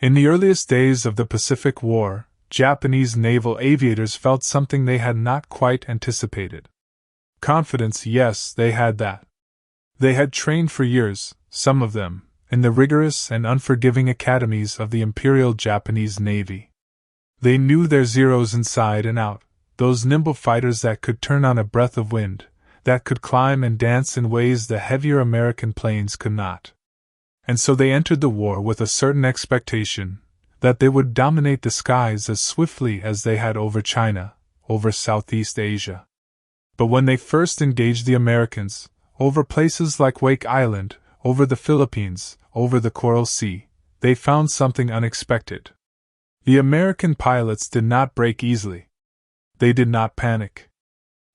In the earliest days of the Pacific War, Japanese naval aviators felt something they had not quite anticipated. Confidence, yes, they had that. They had trained for years, some of them, in the rigorous and unforgiving academies of the Imperial Japanese Navy. They knew their Zeros inside and out, those nimble fighters that could turn on a breath of wind, that could climb and dance in ways the heavier American planes could not. And so they entered the war with a certain expectation that they would dominate the skies as swiftly as they had over China, over Southeast Asia. But when they first engaged the Americans, over places like Wake Island, over the Philippines, over the Coral Sea, they found something unexpected. The American pilots did not break easily. They did not panic.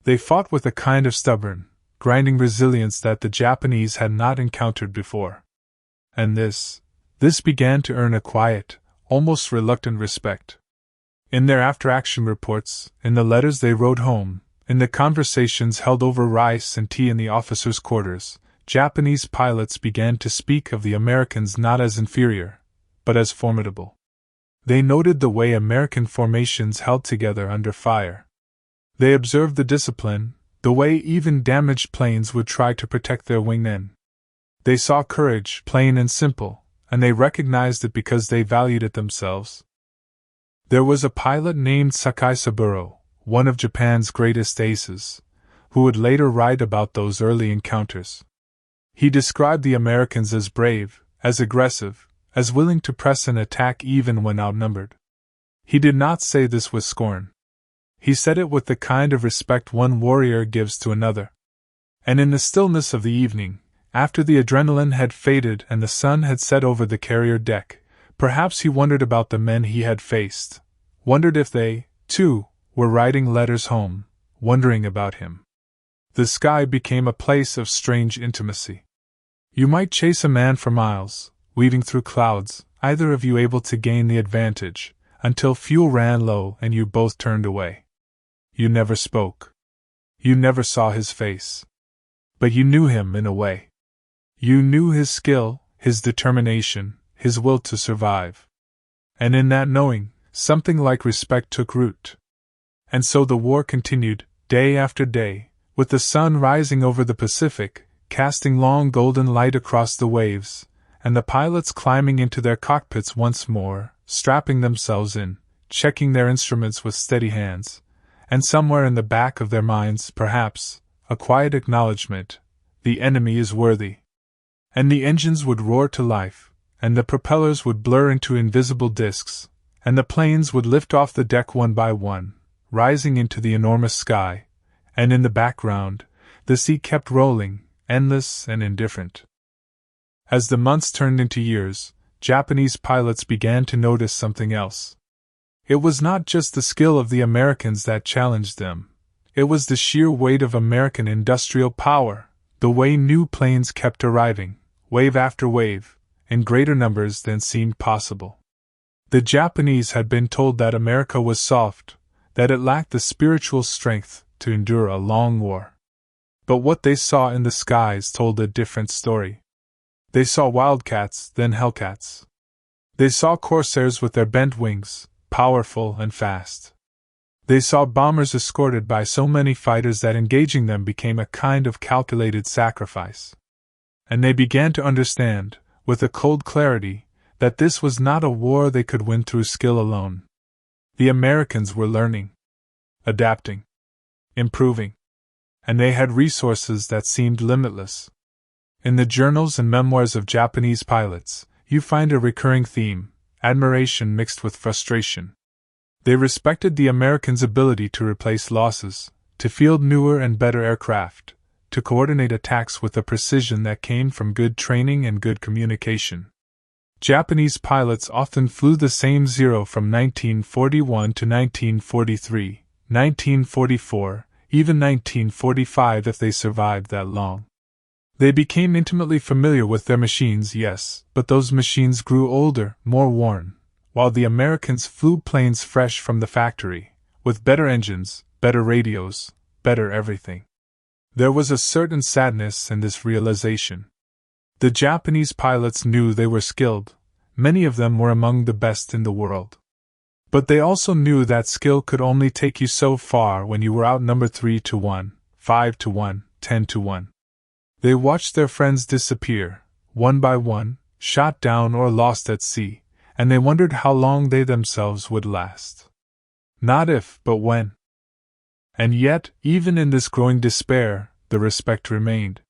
They fought with a kind of stubborn, grinding resilience that the Japanese had not encountered before. And this began to earn a quiet, almost reluctant respect. In their after-action reports, in the letters they wrote home, in the conversations held over rice and tea in the officers' quarters, Japanese pilots began to speak of the Americans not as inferior, but as formidable. They noted the way American formations held together under fire. They observed the discipline, the way even damaged planes would try to protect their wingmen. They saw courage, plain and simple, and they recognized it because they valued it themselves. There was a pilot named Sakai Saburo, one of Japan's greatest aces, who would later write about those early encounters. He described the Americans as brave, as aggressive, as willing to press an attack even when outnumbered. He did not say this with scorn. He said it with the kind of respect one warrior gives to another. And in the stillness of the evening, after the adrenaline had faded and the sun had set over the carrier deck, perhaps he wondered about the men he had faced, wondered if they, too, were writing letters home, wondering about him. The sky became a place of strange intimacy. You might chase a man for miles, weaving through clouds, either of you able to gain the advantage, until fuel ran low and you both turned away. You never spoke. You never saw his face. But you knew him in a way. You knew his skill, his determination, his will to survive. And in that knowing, something like respect took root. And so the war continued, day after day, with the sun rising over the Pacific, casting long golden light across the waves, and the pilots climbing into their cockpits once more, strapping themselves in, checking their instruments with steady hands, and somewhere in the back of their minds, perhaps, a quiet acknowledgement, the enemy is worthy. And the engines would roar to life, and the propellers would blur into invisible disks, and the planes would lift off the deck one by one, rising into the enormous sky, and in the background, the sea kept rolling, endless and indifferent. As the months turned into years, Japanese pilots began to notice something else. It was not just the skill of the Americans that challenged them. It was the sheer weight of American industrial power, the way new planes kept arriving, wave after wave, in greater numbers than seemed possible. The Japanese had been told that America was soft, that it lacked the spiritual strength to endure a long war. But what they saw in the skies told a different story. They saw wildcats, then hellcats. They saw corsairs with their bent wings, powerful and fast. They saw bombers escorted by so many fighters that engaging them became a kind of calculated sacrifice. And they began to understand, with a cold clarity, that this was not a war they could win through skill alone. The Americans were learning, adapting, improving, and they had resources that seemed limitless. In the journals and memoirs of Japanese pilots, you find a recurring theme: admiration mixed with frustration. They respected the Americans' ability to replace losses, to field newer and better aircraft, to coordinate attacks with a precision that came from good training and good communication. Japanese pilots often flew the same Zero from 1941 to 1943, 1944, even 1945 if they survived that long. They became intimately familiar with their machines, yes, but those machines grew older, more worn, while the Americans flew planes fresh from the factory, with better engines, better radios, better everything. There was a certain sadness in this realization. The Japanese pilots knew they were skilled, many of them were among the best in the world. But they also knew that skill could only take you so far when you were outnumbered 3-1, 5-1, 10-1. They watched their friends disappear, one by one, shot down or lost at sea, and they wondered how long they themselves would last. Not if, but when. And yet, even in this growing despair, the respect remained.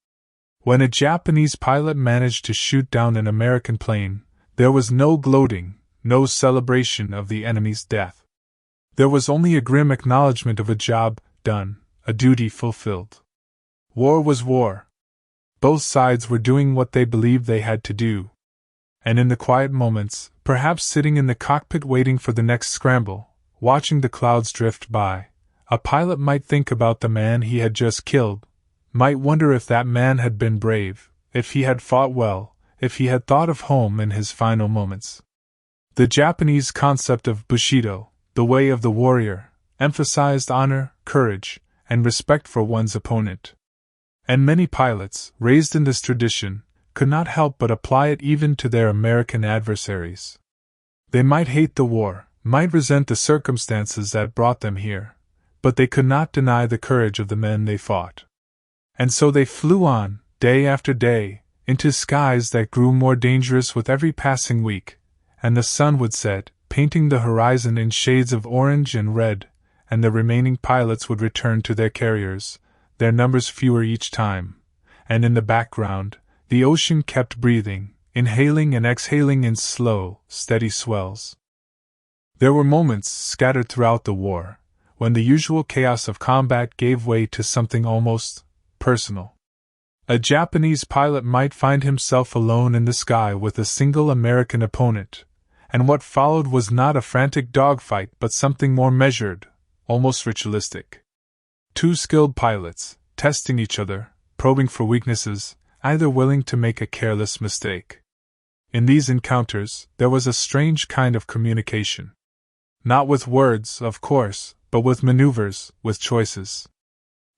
When a Japanese pilot managed to shoot down an American plane, there was no gloating, no celebration of the enemy's death. There was only a grim acknowledgement of a job done, a duty fulfilled. War was war. Both sides were doing what they believed they had to do. And in the quiet moments, perhaps sitting in the cockpit waiting for the next scramble, watching the clouds drift by, a pilot might think about the man he had just killed, might wonder if that man had been brave, if he had fought well, if he had thought of home in his final moments. The Japanese concept of Bushido, the way of the warrior, emphasized honor, courage, and respect for one's opponent. And many pilots, raised in this tradition, could not help but apply it even to their American adversaries. They might hate the war, might resent the circumstances that brought them here, but they could not deny the courage of the men they fought. And so they flew on, day after day, into skies that grew more dangerous with every passing week, and the sun would set, painting the horizon in shades of orange and red, and the remaining pilots would return to their carriers, their numbers fewer each time, and in the background, the ocean kept breathing, inhaling and exhaling in slow, steady swells. There were moments, scattered throughout the war, when the usual chaos of combat gave way to something almost personal. A Japanese pilot might find himself alone in the sky with a single American opponent, and what followed was not a frantic dogfight but something more measured, almost ritualistic. Two skilled pilots, testing each other, probing for weaknesses, either willing to make a careless mistake. In these encounters, there was a strange kind of communication. Not with words, of course, but with maneuvers, with choices.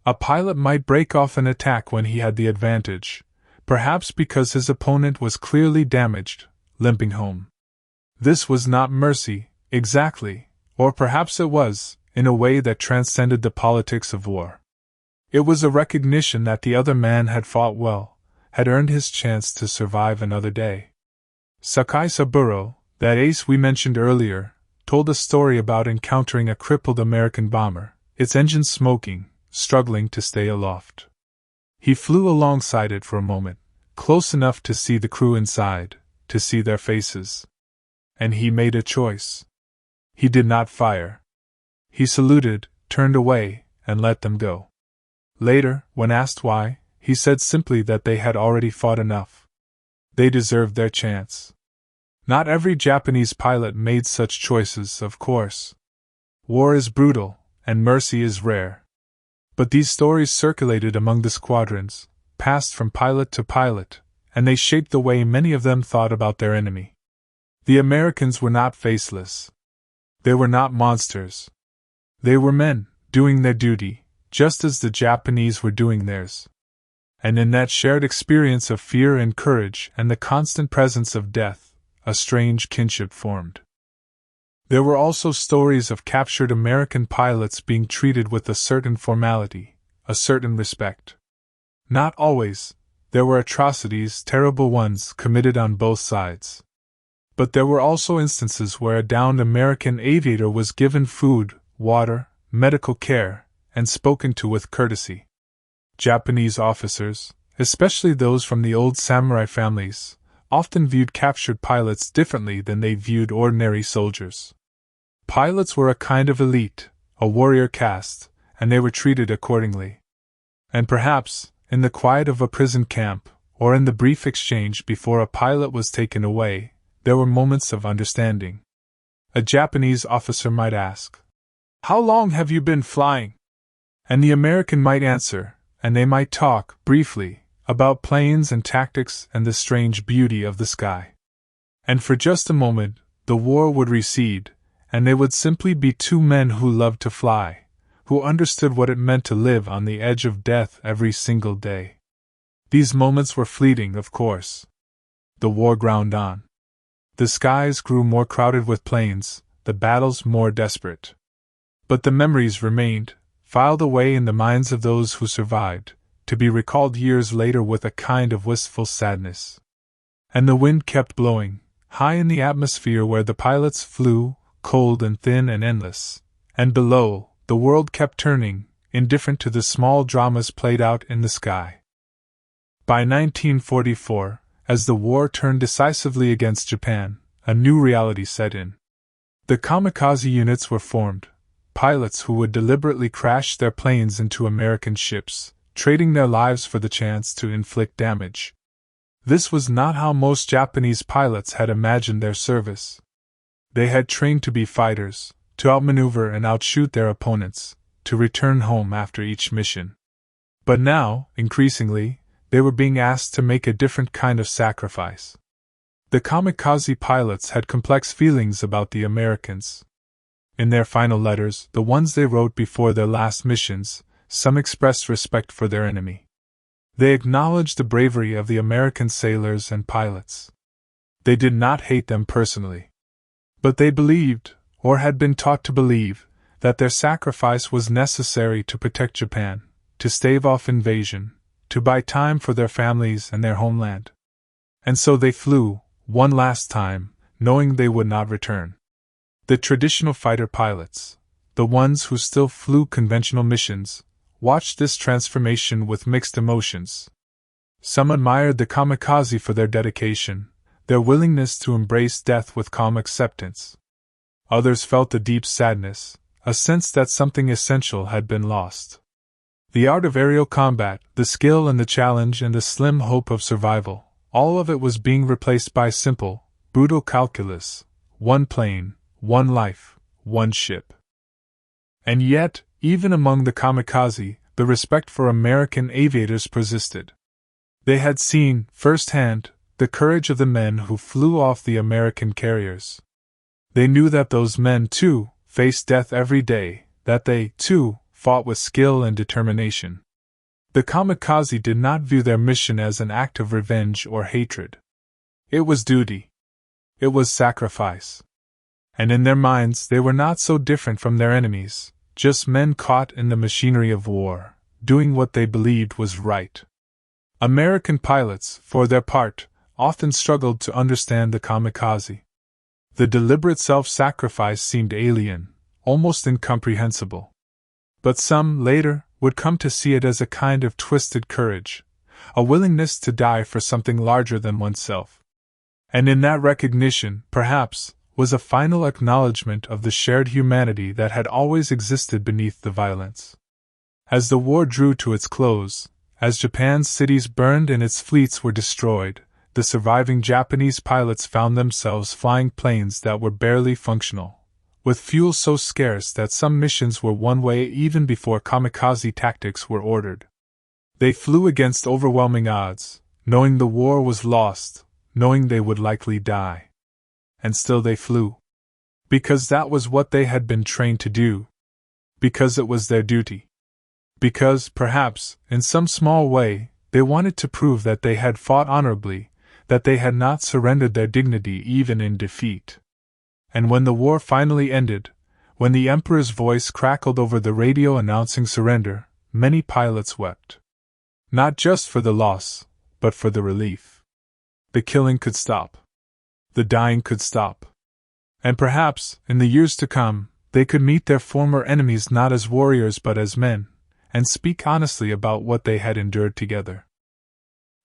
A pilot might break off an attack when he had the advantage, perhaps because his opponent was clearly damaged, limping home. This was not mercy, exactly, or perhaps it was, in a way that transcended the politics of war. It was a recognition that the other man had fought well, had earned his chance to survive another day. Sakai Saburo, that ace we mentioned earlier, told a story about encountering a crippled American bomber, its engine smoking, struggling to stay aloft. He flew alongside it for a moment, close enough to see the crew inside, to see their faces. And he made a choice. He did not fire. He saluted, turned away, and let them go. Later, when asked why, he said simply that they had already fought enough. They deserved their chance. Not every Japanese pilot made such choices, of course. War is brutal, and mercy is rare. But these stories circulated among the squadrons, passed from pilot to pilot, and they shaped the way many of them thought about their enemy. The Americans were not faceless. They were not monsters. They were men, doing their duty, just as the Japanese were doing theirs. And in that shared experience of fear and courage and the constant presence of death, a strange kinship formed. There were also stories of captured American pilots being treated with a certain formality, a certain respect. Not always. There were atrocities, terrible ones, committed on both sides. But there were also instances where a downed American aviator was given food, water, medical care, and spoken to with courtesy. Japanese officers, especially those from the old samurai families, often viewed captured pilots differently than they viewed ordinary soldiers. Pilots were a kind of elite, a warrior caste, and they were treated accordingly. And perhaps, in the quiet of a prison camp, or in the brief exchange before a pilot was taken away, there were moments of understanding. A Japanese officer might ask, "How long have you been flying?" And the American might answer, and they might talk, briefly, about planes and tactics and the strange beauty of the sky. And for just a moment, the war would recede, and they would simply be two men who loved to fly, who understood what it meant to live on the edge of death every single day. These moments were fleeting, of course. The war ground on. The skies grew more crowded with planes, the battles more desperate. But the memories remained, filed away in the minds of those who survived, to be recalled years later with a kind of wistful sadness. And the wind kept blowing, high in the atmosphere where the pilots flew, cold and thin and endless, and below, the world kept turning, indifferent to the small dramas played out in the sky. By 1944, as the war turned decisively against Japan, a new reality set in. The kamikaze units were formed, pilots who would deliberately crash their planes into American ships, trading their lives for the chance to inflict damage. This was not how most Japanese pilots had imagined their service. They had trained to be fighters, to outmaneuver and outshoot their opponents, to return home after each mission. But now, increasingly, they were being asked to make a different kind of sacrifice. The kamikaze pilots had complex feelings about the Americans. In their final letters, the ones they wrote before their last missions, some expressed respect for their enemy. They acknowledged the bravery of the American sailors and pilots. They did not hate them personally. But they believed, or had been taught to believe, that their sacrifice was necessary to protect Japan, to stave off invasion, to buy time for their families and their homeland. And so they flew, one last time, knowing they would not return. The traditional fighter pilots, the ones who still flew conventional missions, watched this transformation with mixed emotions. Some admired the kamikaze for their dedication, their willingness to embrace death with calm acceptance. Others felt a deep sadness, a sense that something essential had been lost. The art of aerial combat, the skill and the challenge and the slim hope of survival, all of it was being replaced by simple, brutal calculus: one plane, one life, one ship. And yet, even among the kamikaze, the respect for American aviators persisted. They had seen, firsthand, the courage of the men who flew off the American carriers. They knew that those men, too, faced death every day, that they, too, fought with skill and determination. The kamikaze did not view their mission as an act of revenge or hatred. It was duty. It was sacrifice. And in their minds they were not so different from their enemies, just men caught in the machinery of war, doing what they believed was right. American pilots, for their part, often struggled to understand the kamikaze. The deliberate self-sacrifice seemed alien, almost incomprehensible. But some, later, would come to see it as a kind of twisted courage, a willingness to die for something larger than oneself. And in that recognition, perhaps, was a final acknowledgement of the shared humanity that had always existed beneath the violence. As the war drew to its close, as Japan's cities burned and its fleets were destroyed, the surviving Japanese pilots found themselves flying planes that were barely functional, with fuel so scarce that some missions were one way even before kamikaze tactics were ordered. They flew against overwhelming odds, knowing the war was lost, knowing they would likely die. And still they flew. Because that was what they had been trained to do. Because it was their duty. Because, perhaps, in some small way, they wanted to prove that they had fought honorably, that they had not surrendered their dignity even in defeat. And when the war finally ended, when the Emperor's voice crackled over the radio announcing surrender, many pilots wept. Not just for the loss, but for the relief. The killing could stop. The dying could stop. And perhaps, in the years to come, they could meet their former enemies not as warriors but as men, and speak honestly about what they had endured together.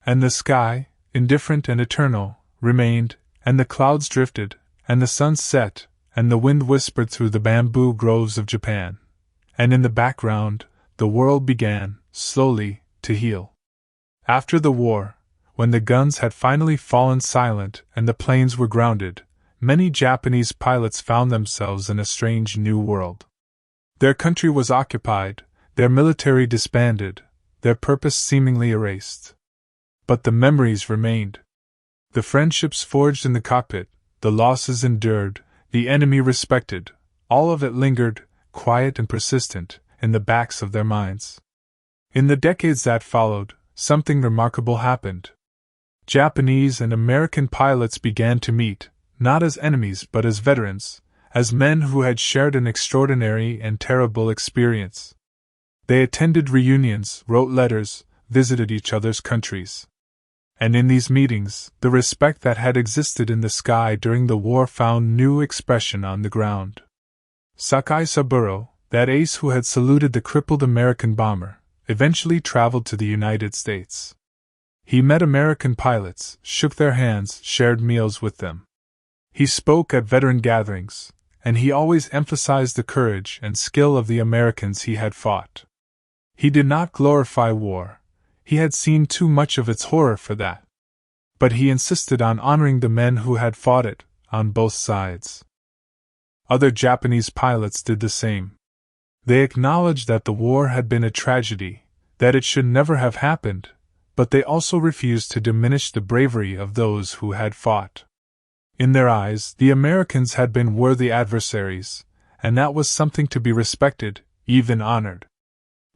And the sky, indifferent and eternal, remained, and the clouds drifted, and the sun set, and the wind whispered through the bamboo groves of Japan. And in the background, the world began, slowly, to heal. After the war, when the guns had finally fallen silent and the planes were grounded, many Japanese pilots found themselves in a strange new world. Their country was occupied, their military disbanded, their purpose seemingly erased. But the memories remained. The friendships forged in the cockpit, the losses endured, the enemy respected, all of it lingered, quiet and persistent, in the backs of their minds. In the decades that followed, something remarkable happened. Japanese and American pilots began to meet, not as enemies but as veterans, as men who had shared an extraordinary and terrible experience. They attended reunions, wrote letters, visited each other's countries. And in these meetings, the respect that had existed in the sky during the war found new expression on the ground. Sakai Saburo, that ace who had saluted the crippled American bomber, eventually traveled to the United States. He met American pilots, shook their hands, shared meals with them. He spoke at veteran gatherings, and he always emphasized the courage and skill of the Americans he had fought. He did not glorify war. He had seen too much of its horror for that. But he insisted on honoring the men who had fought it, on both sides. Other Japanese pilots did the same. They acknowledged that the war had been a tragedy, that it should never have happened, but they also refused to diminish the bravery of those who had fought. In their eyes, the Americans had been worthy adversaries, and that was something to be respected, even honored.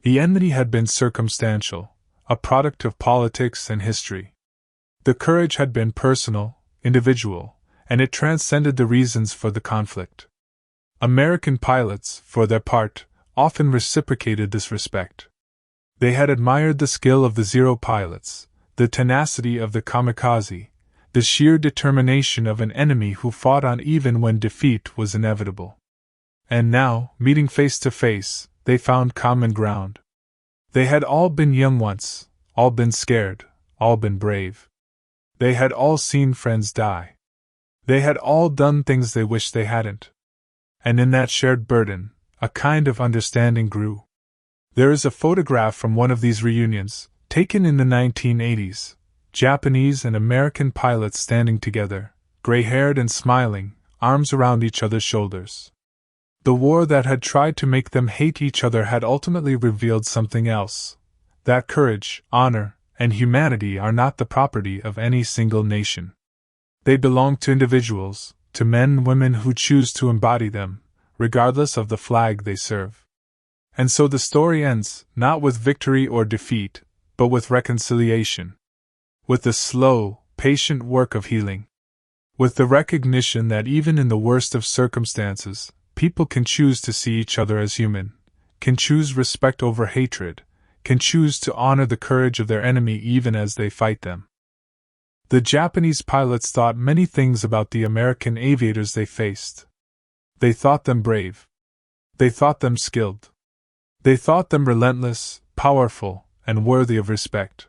The enmity had been circumstantial, a product of politics and history. The courage had been personal, individual, and it transcended the reasons for the conflict. American pilots, for their part, often reciprocated this respect. They had admired the skill of the Zero pilots, the tenacity of the kamikaze, the sheer determination of an enemy who fought on even when defeat was inevitable. And now, meeting face to face, they found common ground. They had all been young once, all been scared, all been brave. They had all seen friends die. They had all done things they wished they hadn't. And in that shared burden, a kind of understanding grew. There is a photograph from one of these reunions, taken in the 1980s, Japanese and American pilots standing together, gray-haired and smiling, arms around each other's shoulders. The war that had tried to make them hate each other had ultimately revealed something else: that courage, honor, and humanity are not the property of any single nation. They belong to individuals, to men and women who choose to embody them, regardless of the flag they serve. And so the story ends, not with victory or defeat, but with reconciliation. With the slow, patient work of healing. With the recognition that even in the worst of circumstances, people can choose to see each other as human, can choose respect over hatred, can choose to honor the courage of their enemy even as they fight them. The Japanese pilots thought many things about the American aviators they faced. They thought them brave. They thought them skilled. They thought them relentless, powerful, and worthy of respect.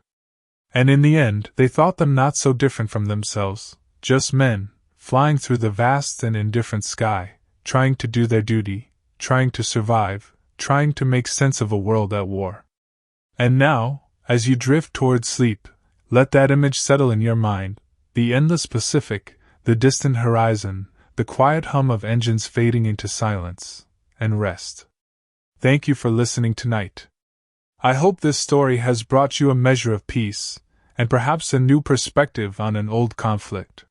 And in the end, they thought them not so different from themselves, just men, flying through the vast and indifferent sky, trying to do their duty, trying to survive, trying to make sense of a world at war. And now, as you drift toward sleep, let that image settle in your mind: the endless Pacific, the distant horizon, the quiet hum of engines fading into silence, and rest. Thank you for listening tonight. I hope this story has brought you a measure of peace, and perhaps a new perspective on an old conflict.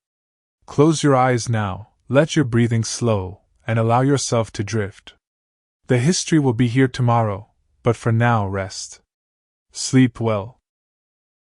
Close your eyes now, let your breathing slow, and allow yourself to drift. The history will be here tomorrow, but for now rest. Sleep well.